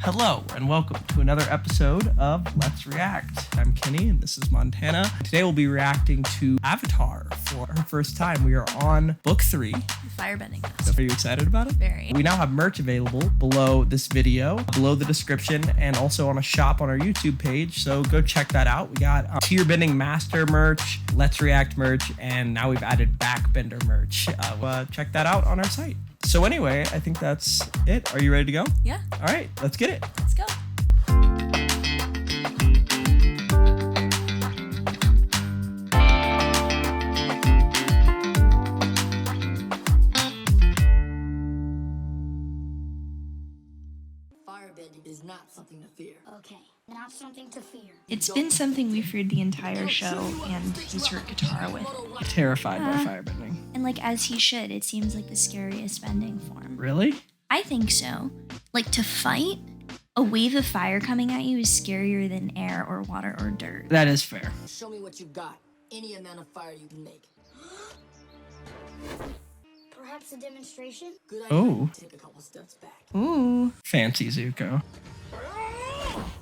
Hello and welcome to another episode of Let's React. I'm Kenny and this is Montana. Today we'll be reacting to Avatar for our first time. We are on book 3. Firebending. Are you excited about it? Very. We now have merch available below this video, below the description, and also on a shop on our YouTube page. So go check that out. We got Firebending Master merch, Let's React merch, and now we've added Backbender merch. Check that out on our site. So anyway, I think that's it. Are you ready to go? Yeah. All right, let's get it. Let's go. Firebending is not something to fear. Okay, not something to fear. It's been something we've feared the entire show, and he's hurt Katara with. Terrified by firebending. And like, as he should, it seems like the scariest bending form. Really? I think so. Like, to fight, a wave of fire coming at you is scarier than air or water or dirt. That is fair. Show me what you've got. Any amount of fire you can make. Perhaps a demonstration? Good idea. Oh. Take a couple steps back. Ooh, Fancy Zuko.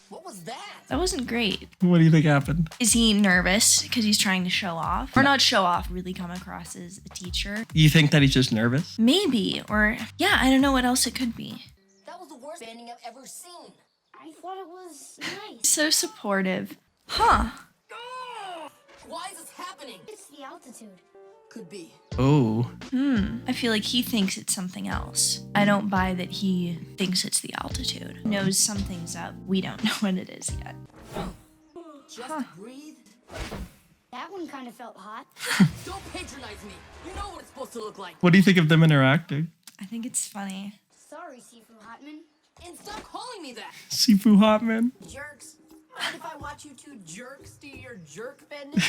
What was that? that wasn't great. What do you think happened? Is he nervous because he's trying to show off? Or not show off, really come across as a teacher? You think that he's just nervous? Maybe, or yeah, I don't know what else it could be. That was the worst bending I've ever seen. I thought it was nice. So supportive. Huh. Why is this happening? It's the altitude. Could be. Oh. I feel like he thinks it's something else. I don't buy that he thinks it's the altitude. Knows something's up. We don't know what it is yet. Just breathe. That one kind of felt hot. Don't patronize me. You know what it's supposed to look like. What do you think of them interacting? I think it's funny. Sorry, Sifu Hotman. And stop calling me that. Sifu Hotman. Jerks. Mind if I watch you two jerks do your jerk bending?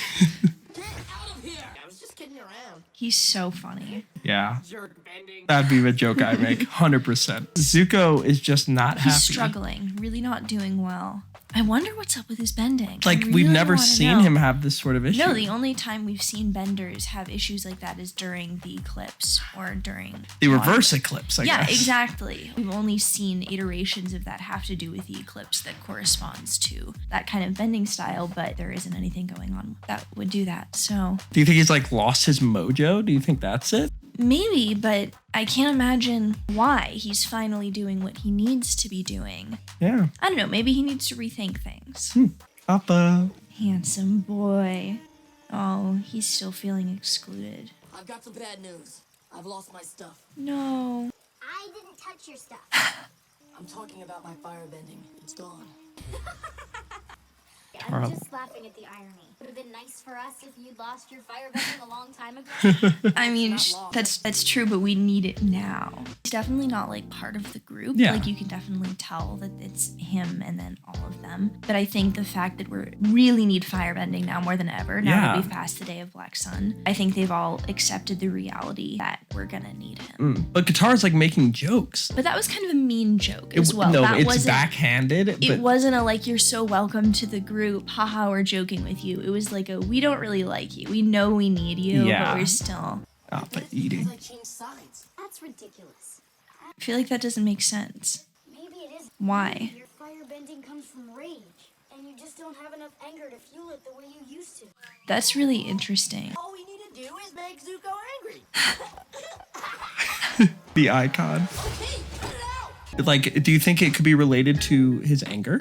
Get out of here. I was just kidding around. He's so funny. Yeah. Jerk bending. That'd be the joke I make. 100%. Zuko is just not happy. He's struggling, really not doing well. I wonder what's up with his bending. Like, I we've really never wanna seen know. him have this sort of issue. No, the only time we've seen benders have issues like that is during the eclipse or during the reverse eclipse, I Yeah, guess. exactly. We've only seen iterations of that have to do with the eclipse that corresponds to that kind of bending style, but there isn't anything going on that would do that. So Do you think he's like lost his mojo? Do you think that's it? maybe, but I can't imagine why he's finally doing what he needs to be doing. Yeah. I don't know, maybe he needs to rethink things. Papa. Handsome boy. Oh, he's still feeling excluded. I've got some bad news. I've lost my stuff. No. I didn't touch your stuff. I'm talking about my firebending. It's gone. I'm just laughing at the irony. Would have been nice for us if you'd lost your firebending a long time ago. I mean, that's true, but we need it now. He's definitely not like part of the group. Yeah. Like you can definitely tell that it's him and then all of them. But I think the fact that we really need firebending now more than ever, now that Yeah. we've passed the day of Black Sun, I think they've all accepted the reality that we're gonna need him. But Katara's like making jokes. But that was kind of a mean joke as well. No, that it's wasn't, backhanded. It but wasn't a like, you're so welcome to the group, haha, we're joking with you. It was like a, we don't really like you. We know we need you, Yeah. but we're still. but eating. I changed sides. That's ridiculous. I feel like that doesn't make sense. Maybe it is. Why? Your firebending comes from rage, and you just don't have enough anger to fuel it the way you used to. That's really interesting. All we need to do is make Zuko angry. The icon. Okay, cut it out. Like, do you think it could be related to his anger?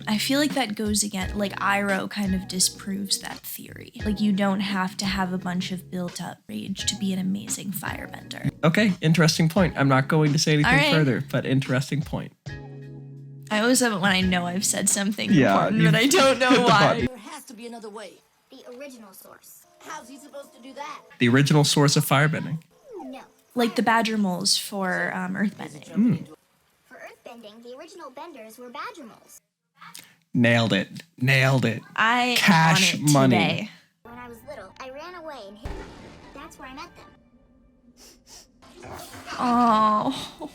I feel like that goes again, like Iroh kind of disproves that theory. Like you don't have to have a bunch of built up rage to be an amazing firebender. Okay, interesting point. I'm not going to say anything All right. further, but interesting point. I always have it when I know I've said something Yeah, important, but I don't know why. There has to be another way. The original source. How's he supposed to do that? The original source of firebending. No. Like the badger moles for earthbending. For earthbending, the original benders were badger moles. Nailed it. Nailed it. I Cash on it money. today. When I was little, I ran away and hid. That's where I met them. Oh,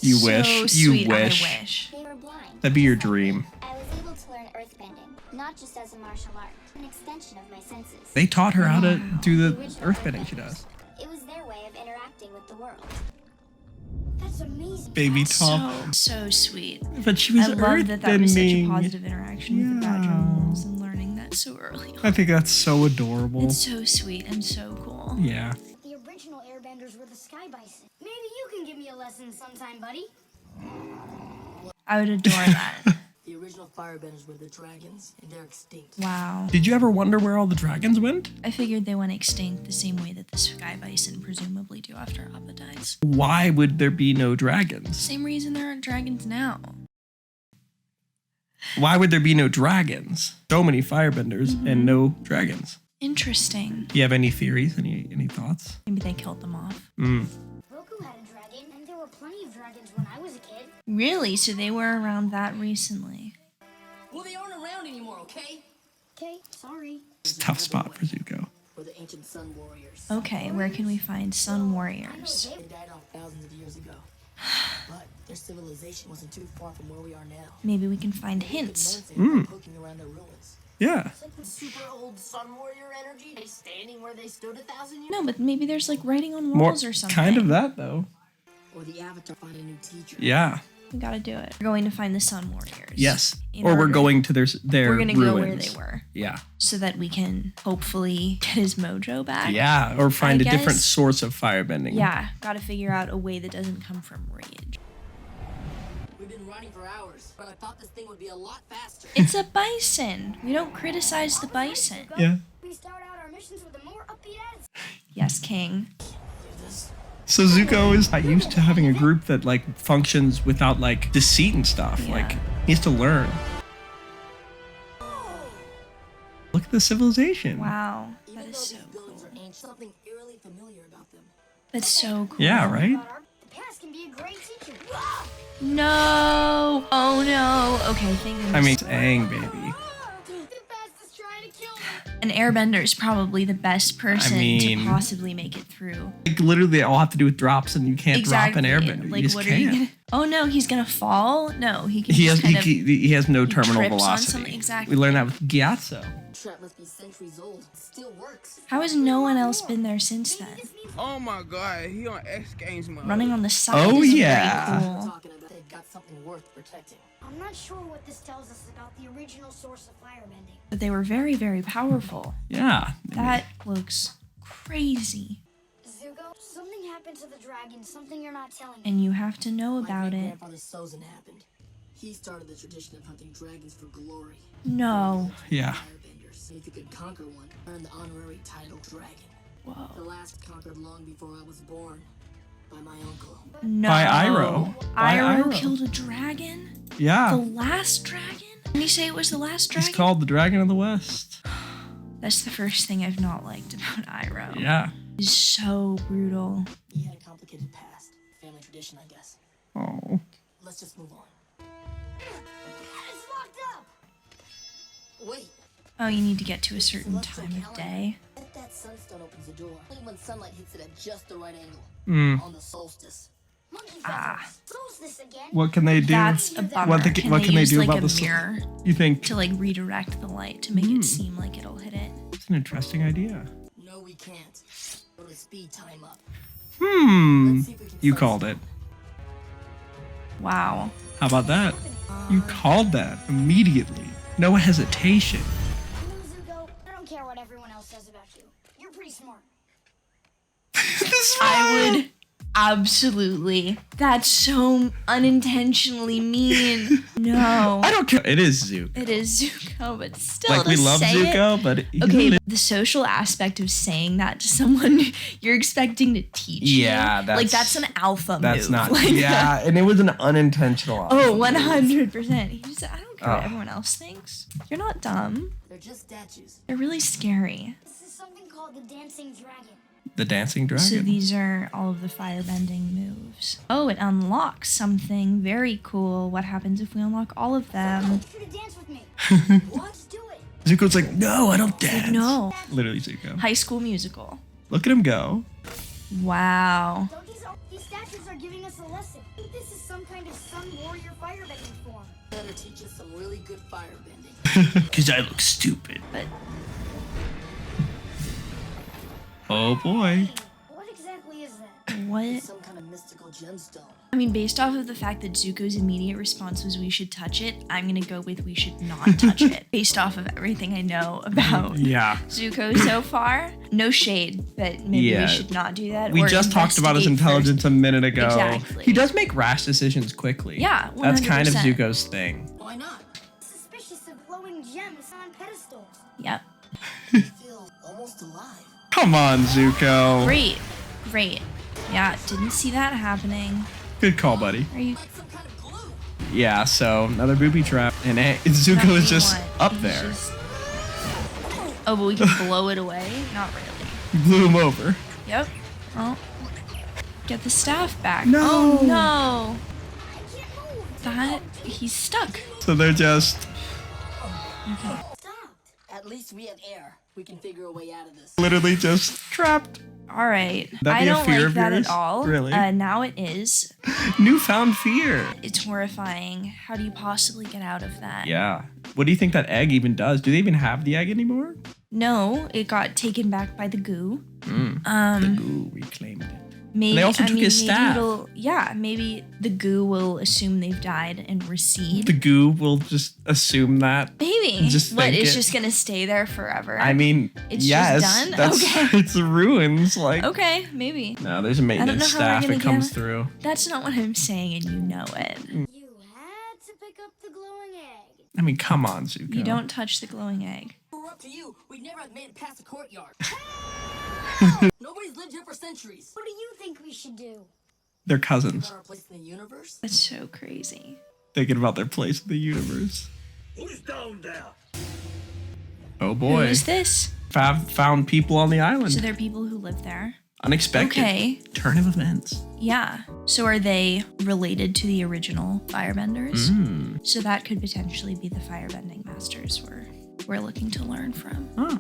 You so wish. You sweet. wish. I wish. They were blind. That'd be your dream. I was able to learn earthbending, not just as a martial art, an extension of my senses. They taught her how to do the earthbending she does. It was their way of interacting with the world. That's was amazing. Baby Top. So sweet. But she was I love that was such a earthbending. positive interaction with the badger moles and learning that so early on. I think that's so adorable. It's so sweet and so cool. Yeah. The original airbenders were the sky bison. Maybe you can give me a lesson sometime, buddy. I would adore that. The original firebenders were the dragons, and they're extinct. Wow. Did you ever wonder where all the dragons went? I figured they went extinct the same way that the sky bison presumably do after Appa dies. Why would there be no dragons? Same reason there aren't dragons now. Why would there be no dragons? So many firebenders and no dragons. Interesting. Do you have any theories? Any thoughts? Maybe they killed them off. Roku had a dragon, and there were plenty of dragons when I was a kid. Really? So they were around that recently. Well, they aren't around anymore, okay? Okay, sorry. It's a tough spot for Zuko. We're the ancient sun warriors. Okay, where can we find sun warriors? They died off thousands of years ago. But their civilization wasn't too far from where we are now. Maybe we can find We could hints. learn things by poking around their ruins. Yeah. It's like the super old sun warrior energy. They standing where they stood 1,000 years No, but maybe there's like writing on More walls or something. kind of that though. Or the avatar find a new teacher. Yeah. We gotta do it. We're going to find the sun warriors. Yes. In Or we're order- going to their We're gonna ruins. go where they were, Yeah. so that we can hopefully get his mojo back. Yeah. Or find a different guess- source of firebending. Yeah, gotta figure out a way that doesn't come from rage. We've been riding for hours, but I thought this thing would be a lot faster. It's a bison. We don't criticize the bison. Yeah. We start out our missions with a more upbeat attitude. Yes, King. So Zuko is not used to having a group that like functions without like deceit and stuff. Yeah. Like he has to learn. Look at the civilization. Wow, that Even is though so these buildings cool. are ancient, something eerily familiar about them. That's so cool. Yeah, right? The past can be a great teacher. No. Oh no. Okay, thank goodness. I mean, it's Aang, baby. The past is trying to kill me. An airbender is probably the best person mean- to possibly make it through. Like literally, they all have to do with drops, and you can't drop an airbender. Like, you just what can't. are you gonna? Oh no, he's gonna fall. No, he can. He has just kind of, he has no terminal trips on velocity. something, exactly. We learned that with Gyatso. Trap must be centuries old. It still works. How has no one else been there since then? Oh my god, he on X Games mode. Running on the side Oh, is yeah. very We're cool. talking about they've got something worth protecting. I'm not sure what this tells us about the original source of firebending. But they were very, very powerful. Yeah. That looks crazy. Zuko, something happened to the dragon, something you're not telling me. And you have to know My about it. great-grandfather Sozin happened. He started the tradition of hunting dragons for glory. No. Yeah. Firebenders. And if you could conquer one, earn the honorary title dragon. The Whoa. last conquered long before I was born by my uncle. No. By Iroh. By Iroh Iroh. killed a dragon? The Yeah. last dragon? Can you say it was the last dragon? He's called the Dragon of the West. That's the first thing I've not liked about Iroh. Yeah. He's so brutal. He had a complicated past. Family tradition, I guess. Oh. Let's just move on. It's locked up! Wait. Oh, you need to get to a certain time of day. That sunstone opens the door. Only when sunlight hits it at just the right angle. Mm. On the solstice. Monkey Ah. feathers. Close this again. What can they do? That's a bummer. What can they use do like about a the sun? mirror You think to like redirect the light to make it seem like it'll hit it? it's an interesting idea? No, we can't. Go to speed time up. Hmm. See if we can You find called something. it. Wow. How about that? You called that immediately. No hesitation. You know, Zuko, I don't care what everyone else says about you. You're pretty smart. I would absolutely. That's so unintentionally mean. No. I don't care. It is Zuko. It is Zuko, but still Like we to love say Zuko, it, but he's okay, really- the social aspect of saying that to someone you're expecting to teach Yeah, you, that's- like that's an alpha that's move. not. Like, Yeah, and it was an unintentional. Oh, 100%. He just, I don't care what Oh. everyone else thinks. You're not dumb. They're just statues. They're really scary. This is something called the dancing dragon. The dancing dragon. So these are all of the firebending moves. Oh, it unlocks something very cool. What happens if we unlock all of them? You to dance with me. What? Let's do it. Zuko's like, no, I don't dance. No. Literally Zuko. High School Musical. Look at him go. Wow. These statues are giving us a lesson. I think this is some kind of sun warrior firebending form. Better teach us some really good firebending. Because I look stupid. But Oh boy. What exactly is that? what? Some kind of mystical gemstone. I mean, based off of the fact that Zuko's immediate response was we should touch it, I'm gonna go with we should not touch it. Based off of everything I know about Yeah. Zuko so far. No shade, but maybe Yeah. we should not do that. We or just talked about his investigate intelligence first. a minute ago. Exactly. He does make rash decisions quickly. Yeah, That's kind of 100%. Zuko's thing. Why not? Suspicious of glowing gems on pedestals. Yep. I feel almost alive. Come on, Zuko. Great. Yeah, didn't see that happening. Good call, buddy. Are you? Like some kind of glue. Yeah, so another booby trap. And Zuko is just up He's there. just- Oh, but we can blow it away? Not really. Blew him over. Yep. Oh. Get the staff back. No. Oh, no. That, he's stuck. So they're just Stopped. At least we have air. We can figure a way out of this. literally just trapped. All right. That I be a don't fear like of that yours? at all. Really? Now it is. Newfound fear. It's horrifying. How do you possibly get out of that? Yeah. What do you think that egg even does? Do they even have the egg anymore? No, it got taken back by the goo. The goo reclaimed it. Maybe they also took his staff. Maybe the goo will assume they've died and recede. The goo will just assume that. Maybe. Just What, think it's it. just gonna stay there forever? I mean, It's yes, just done? that's Okay. it's ruins. Like, Okay, maybe. no, there's a know maintenance how we're staff gonna that comes get- through. That's not what I'm saying, and you know it. You had to pick up the glowing egg. I mean, come on, Zuko. You don't touch the glowing egg. If it were up to you, we'd never have made it past the courtyard. Nobody's lived here for centuries. What do you think we should do? They're cousins. Got our place in the universe? That's so crazy. Thinking about their place in the universe. Who's down there? Oh boy. Who is this? Found people on the island. So there are people who live there. Unexpected. Okay. Turn of events. Yeah. So are they related to the original firebenders? Hmm. So that could potentially be the firebending masters we're looking to learn from. Huh.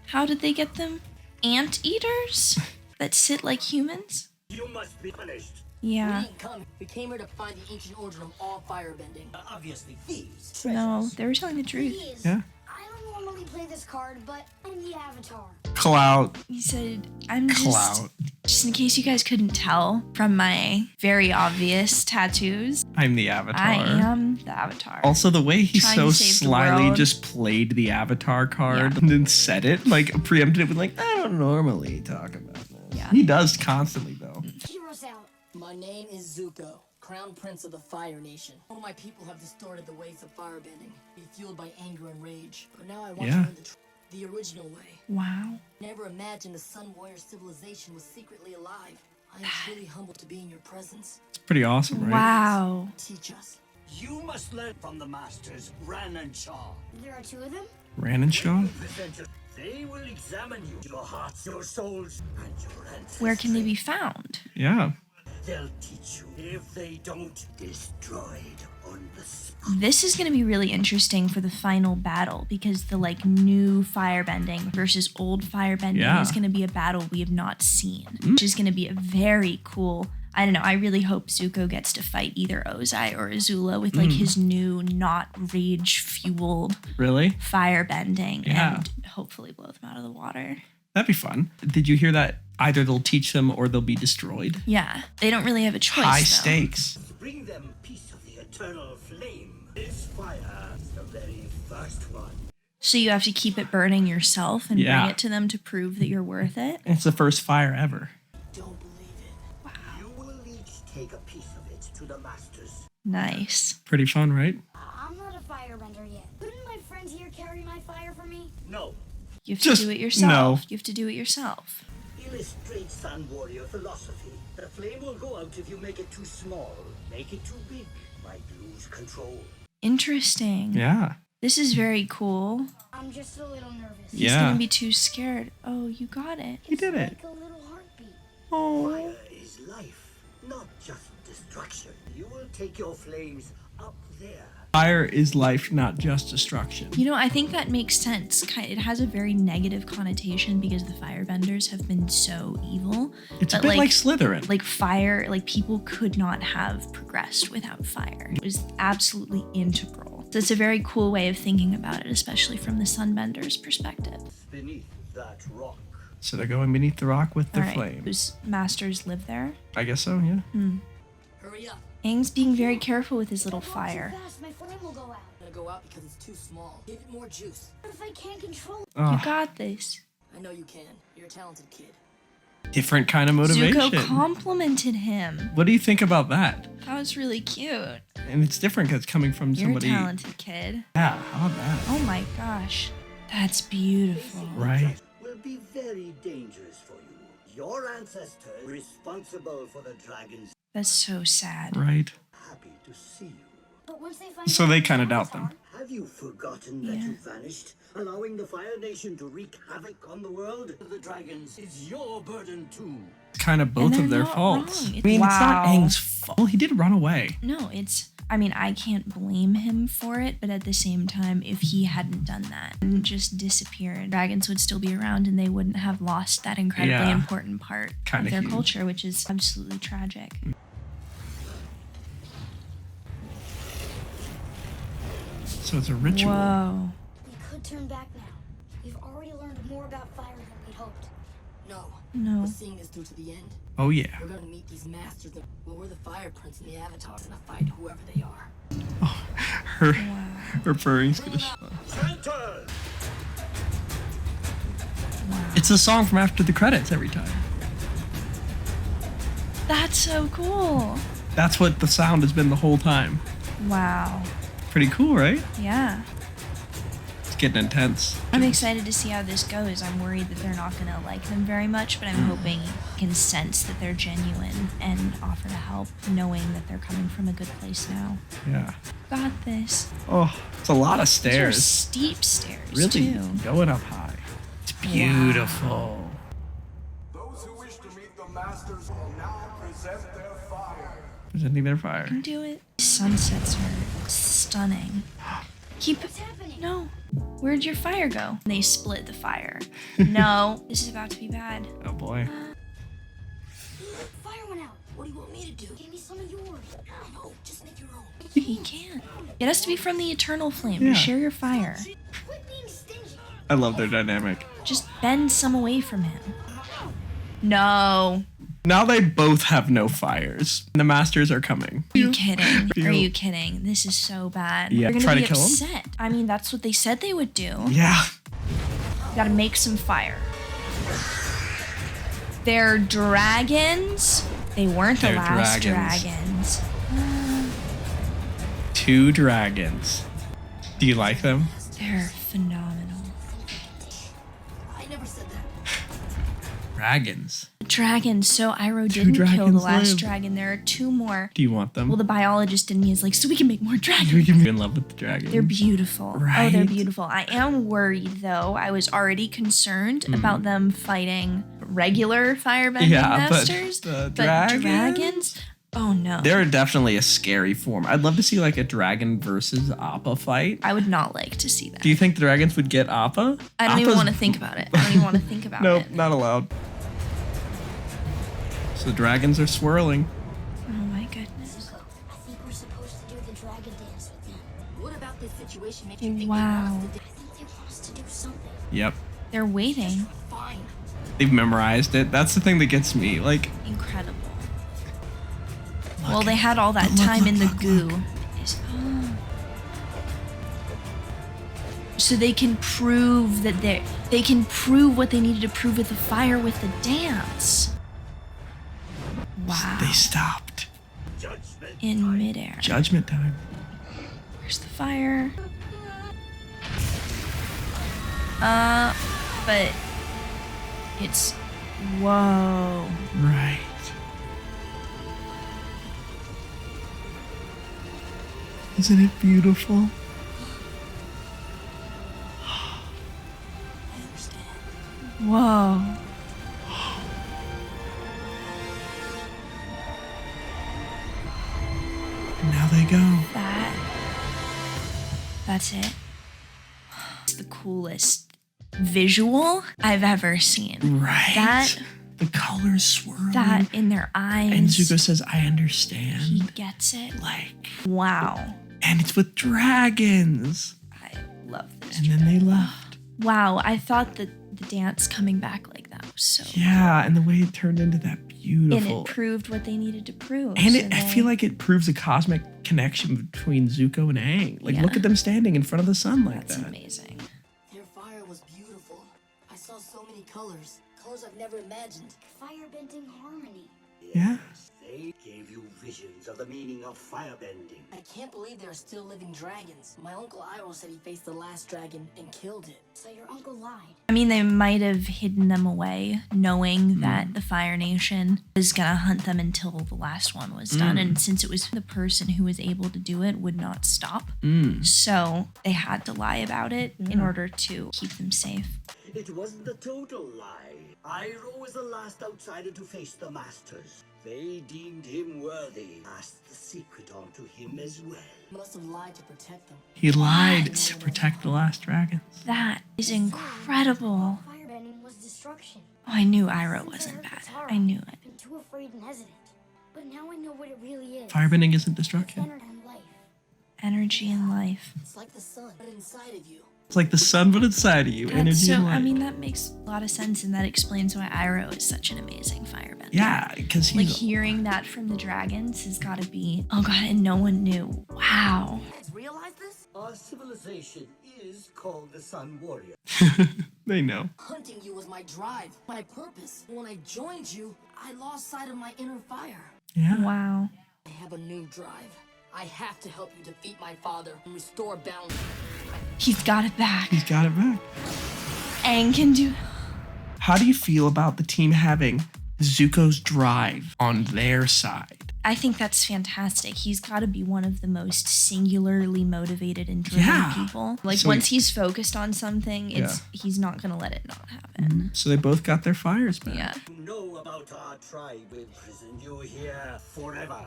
How did they get them? Anteaters that sit like humans? You must be punished. We Yeah. didn't come. We came here to find the ancient origin of all firebending. Obviously, thieves. No, they were telling the truth. Please. Yeah. I don't normally play this card, but I'm the avatar. Clout. He said, I'm Clout. just in case you guys couldn't tell from my very obvious tattoos, I'm the avatar. I am the avatar. Also, the way he Trying so to save the slyly world. just played the avatar card Yeah. and then said it, like preempted it with like, I don't normally talk about this. Yeah. He does constantly though. Hear us out. My name is Zuko, Crown Prince of the Fire Nation. All my people have distorted the ways of firebending, be fueled by anger and rage. But now I want Yeah. to learn the original way. Wow. Never imagined the Sun Warrior civilization was secretly alive. I am truly humbled to be in your presence. It's pretty awesome, right? Wow. Teach us. You must learn from the masters, Ran and Shaw. There are two of them? Ran and Shaw? They will examine you, your hearts, your souls, and your ancestry. Where can they be found? Yeah. They'll teach you. If they don't, destroyed on the spot. This is going to be really interesting for the final battle because the new firebending versus old firebending Yeah. is going to be a battle we have not seen, which is going to be a very cool. I don't know. I really hope Zuko gets to fight either Ozai or Azula with his new, not rage fueled Really? firebending Yeah. and hopefully blow them out of the water. That'd be fun. Did you hear that? Either they'll teach them or they'll be destroyed. Yeah, they don't really have a choice. High though. stakes. Bring them a piece of the eternal flame. This fire is the very first one. So you have to keep it burning yourself and Yeah. bring it to them to prove that you're worth it. It's the first fire ever. Don't believe it. You will each take a piece of it to the masters. Nice. Pretty fun, right? I'm not a firebender yet. Couldn't my friend here carry my fire for me? No. You have Just to do it yourself. no. You have to do it yourself. Illustrate Sun Warrior philosophy. The flame will go out if you make it too small. Make it too big, might lose control. Interesting. Yeah. This is very cool. I'm just a little nervous. He's Yeah. gonna be too scared. Oh, you got it. He did it. Like a little heartbeat. Oh. Fire is life, not just destruction. You will take your flames up there. Fire is life, not just destruction. You know, I think that makes sense. It has a very negative connotation because the firebenders have been so evil. It's a But, bit like Slytherin. Like fire, people could not have progressed without fire. It was absolutely integral. So it's a very cool way of thinking about it, especially from the sunbender's perspective. Beneath that rock. So they're going beneath the rock with their All right, flame. whose masters live there? I guess so, yeah. Hurry up. Aang's being very careful with his little fire. Too fast, my flame will go out. I'm gonna go out because it's too small. Give it more juice. What if I can't control it? You got this. I know you can. You're a talented kid. Different kind of motivation. Zuko complimented him. What do you think about that? That was really cute. And it's different because it's coming from You're somebody. a talented kid. Yeah, how about that? Oh my gosh. That's beautiful. Right. Will be very dangerous for you. Your ancestors responsible for the dragons. That's so sad. Right. Happy to see you. But once they find So out they it's kind of our doubt them. town, Have you forgotten that you vanished, allowing the Fire Nation to wreak havoc on the world? The dragons is your burden too. It's kind of both they're of their not faults. wrong. I mean, it's not Wow. Aang's fault. Well, he did run away. No, I mean, I can't blame him for it, but at the same time, if he hadn't done that and just disappeared, dragons would still be around and they wouldn't have lost that incredibly Yeah. important part Kinda of their huge. culture, which is absolutely tragic. So it's a ritual. Whoa. we could turn back now. We've already learned more about fire than we'd hoped. No. No. We're seeing this through to the end. Oh, yeah. We're gonna meet these masters that we're the fire prince and the avatars and fight whoever they are. Her furry's gonna show. It's a song from after the credits every time. That's so cool. That's what the sound has been the whole time. Wow. Pretty cool, right? Yeah. It's getting intense. I'm excited to see how this goes. I'm worried that they're not going to like them very much, but I'm hoping you can sense that they're genuine and offer to help, knowing that they're coming from a good place now. Yeah. Got this. Oh, it's a lot of These are stairs. steep stairs, Really too. going up high. It's beautiful. Those who wish to meet the masters will now present their fire. Presenting their fire. Can do it. Sunsets are stunning. Keep. happening? No. Where'd your fire go? They split the fire. No. This is about to be bad. Oh boy. Fire went out. What do you want me to do? Give me some of yours. No, just make your own. He can't. It has to be from the eternal flame. Yeah. To share your fire. Quit being stingy. I love their dynamic. Just bend some away from him. No. Now they both have no fires. The masters are coming. Are you kidding? Deal. Are you kidding? This is so bad. Yeah, They're try gonna to be kill him? upset. I mean, that's what they said they would do. Yeah. Gotta make some fire. They're dragons. They weren't the They're last dragons. dragons. 2 dragons. Do you like them? They're phenomenal. I never said that. Dragons. Dragons. So Iroh Two didn't kill the dragons last live. dragon. There are 2 more. Do you want them? Well, the biologist in me is like, so we can make more dragons. You can be in love with the dragons. They're beautiful. Oh, Right? they're beautiful. I am worried though. I was already concerned about them fighting regular firebending Yeah, but masters. the But dragons? dragons? Oh no. They're definitely a scary form. I'd love to see like a dragon versus Appa fight. I would not like to see that. Do you think the dragons would get Appa? I don't even Appa's- want to think about it. I don't even want to think about Nope, it. not allowed. So the dragons are swirling. Oh my goodness. Zuko, I think we're supposed to do the dragon dance with them. What about this situation makes you think Wow. they want us to do? I think they want us to do something. Yep. They're waiting. Fine. They've memorized it. That's the thing that gets me. Like, Incredible. Well, they had all that Look, time look, in the look, goo. look. So they can prove that they can prove what they needed to prove with the fire with the dance. Wow. they stopped. Judgment. In midair. Judgment time. Where's the fire? But it's whoa. Right. Isn't it beautiful? Whoa. And now they go. That's it. It's the coolest visual I've ever seen. Right. That the colors swirling. that in their eyes. And Zuko says, I He understand. gets it. Like, Wow. and it's with dragons. I love this. And then they left. Wow, I thought that the dance coming back like that was so Yeah, and the way it turned into that beautiful. And it proved what they needed to prove. And so I feel like it proves a cosmic connection between Zuko and Aang. Like, Yeah. look at them standing in front of the sun like that's that. amazing. Their fire was beautiful. I saw so many colors. Colors I've never imagined. Firebending harmony. Yeah. They gave you visions of the meaning of firebending. I can't believe there are still living dragons. My uncle Iroh said he faced the last dragon and killed it. So your uncle lied. I mean, they might have hidden them away, knowing that the Fire Nation was gonna hunt them until the last one was done. And since it was the person who was able to do it would not stop, so they had to lie about it in order to keep them safe. It wasn't a total lie. Iroh was the last outsider to face the Masters. They deemed him worthy. Passed the secret on to him as well. Must have lied to protect them. He lied to protect the last dragons. That is incredible. Firebending was destruction. Oh, I knew Iroh wasn't bad. I knew it. I'm too afraid and hesitant. But now I know what it really is. Firebending isn't destruction. Centered on life. Energy and life. It's like the sun, but inside of you. It's like the sun, but inside of you. That's Energy so, and light. I mean, that makes a lot of sense, and that explains why Iroh is such an amazing firebender. yeah, because Like, he's hearing that from the dragons has got to be, oh god, and no one knew. Wow. Realize this? Our civilization is called the Sun Warrior. they know. Hunting you was my drive, my purpose. When I joined you, I lost sight of my inner fire. Yeah. Wow. I have a new drive. I have to help you defeat my father and restore balance. He's got it back. He's got it back. Aang can do. How do you feel about the team having Zuko's drive on their side? I think that's fantastic. He's got to be one of the most singularly motivated and driven Yeah. people. Like, So- once he's focused on something, he's not gonna let it not happen. So they both got their fires back. Yeah. You know about our tribe imprisoned you here forever.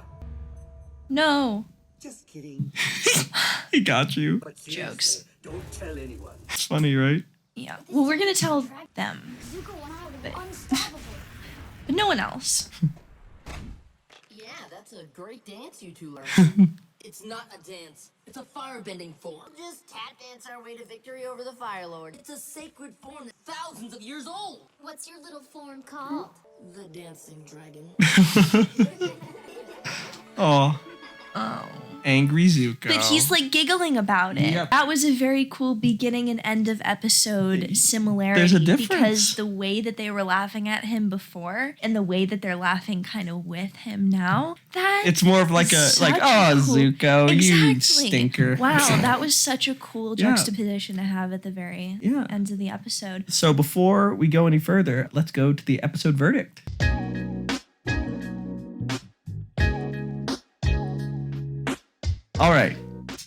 No. Just kidding. He got you. But seriously, Jokes. don't tell anyone. It's funny, right? Yeah. Well, we're gonna tell them, Zuko and I were unstoppable. but no one else. Yeah, that's a great dance you two learned. It's not a dance. It's a firebending form. Just tap dance our way to victory over the Fire Lord. It's a sacred form that's thousands of years old. What's your little form called? The dancing dragon. Oh, Oh. angry Zuko. But he's like giggling about it. Yep. That was a very cool beginning and end of episode similarity. There's a difference. Because the way that they were laughing at him before and the way that they're laughing kind of with him now, that It's more of like is a like, such oh cool- Zuko, you Exactly. stinker. Wow, that was such a cool Yeah. juxtaposition to have at the very Yeah. end of the episode. So before we go any further, let's go to the episode verdict. All right.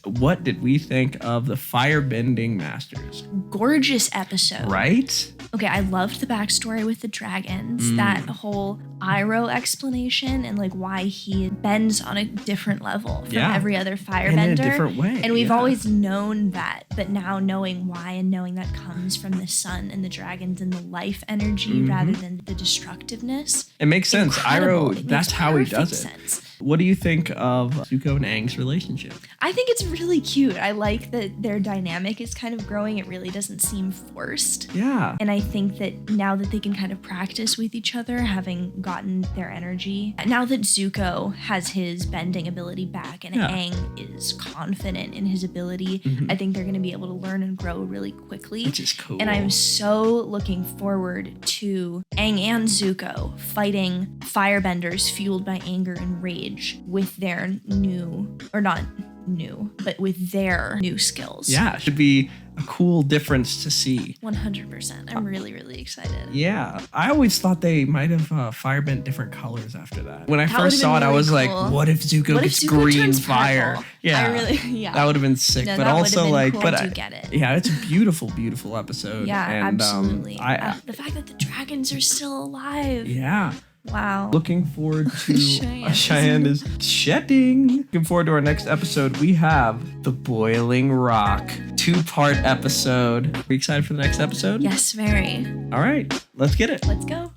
What did we think of the Firebending Masters? Gorgeous episode. Right? Okay, I loved the backstory with the dragons, that whole Iroh explanation and like why he bends on a different level from Yeah. every other And firebender. in a different way. And we've yeah. always known that, but now knowing why and knowing that comes from the sun and the dragons and the life energy rather than the destructiveness. It makes sense. Incredible. Iroh, It that's makes how he perfect does it. sense. What do you think of Zuko and Aang's relationship? I think it's really cute. I like that their dynamic is kind of growing. It really doesn't seem forced. Yeah. And I think that now that they can kind of practice with each other, having gotten their energy, now that Zuko has his bending ability back and Yeah. Aang is confident in his ability, I think they're going to be able to learn and grow really quickly. Which is cool. And I'm so looking forward to Aang and Zuko fighting firebenders fueled by anger and rage with their new, or not new, but with their new skills. Yeah, it should be a cool difference to see. 100%. I'm really, really excited. Yeah, I always thought they might have firebent different colors after that. When I That first would've saw it, been I was really like, cool. what if Zuko What if gets Zuko green turns fire? purple? Yeah, I really, yeah. that would have been sick. No, but that would've also been like, cool. but I do get it. Yeah, it's a beautiful, beautiful episode. Yeah, and, absolutely. I The fact that the dragons are still alive. yeah. Wow. Looking forward to Cheyenne. Cheyenne is shedding. Looking forward to our next episode. We have the Boiling Rock 2-part episode. Are you excited for the next episode? Yes, very. All right, let's get it. Let's go.